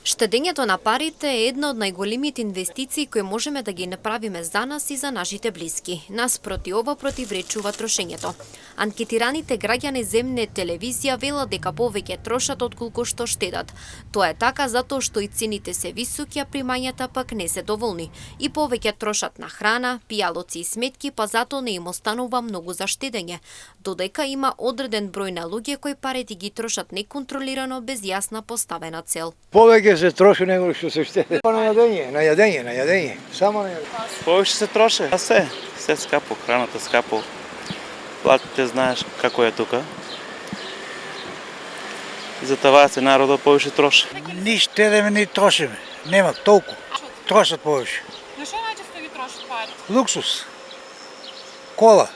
Штедењето на парите е една од најголемите инвестиции кои можеме да ги направиме за нас и за нашите блиски. Наспроти ова противречува трошењето. Анкетираните граѓани земне телевизија велат дека повеќе трошат отколку што штедат. Тоа е така затоа што и цените се високи, а примањата пак не се доволни. И повеќе трошат на храна, пијалоци и сметки, па затоа не им останува многу за штедење. Додека има одреден број на луѓе кои парите ги трошат неконтролирано без јасна поставена цел. Повеќе се троши него што се штеди. На јадење, само на јадење. Повеќе се троше, а се скапо, храната скапо. Платите знаеш како е тука. И затоа се народот повеќе троши. Ни штедеме, ни трошиме. Нема толку. Трошат повеќе. На што најчесто ги трошат пари? Луксус. Кола.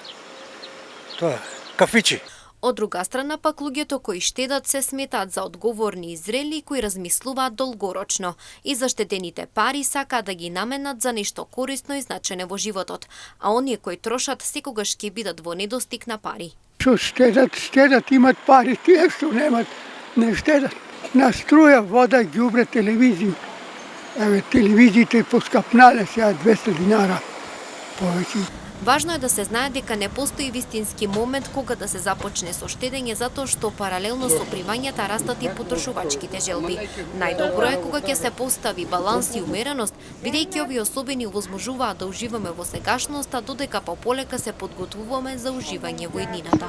Тоа, кафичи. Од друга страна пак луѓето кои штедат се сметаат за одговорни и зрели и кои размислуваат долгорочно и заштедените пари сакаат да ги наменат за нешто корисно и значајно во животот, а оние кои трошат секогаш ќе бидат во недостиг на пари. Што штедат, имат пари, тие што немат, не штедат. На струја, вода, ѓубре, телевизија. Еве, телевизиите поскапнале сега 200 динара повеќе. Важно е да се знае дека не постои вистински момент кога да се започне со штедење затоа што паралелно со примањата растат и потрошувачките желби. Најдобро е кога ќе се постави баланс и умереност, бидејќи овие особени овозможуваат да уживаме во сегашноста, додека полека се подготвуваме за уживање во иднината.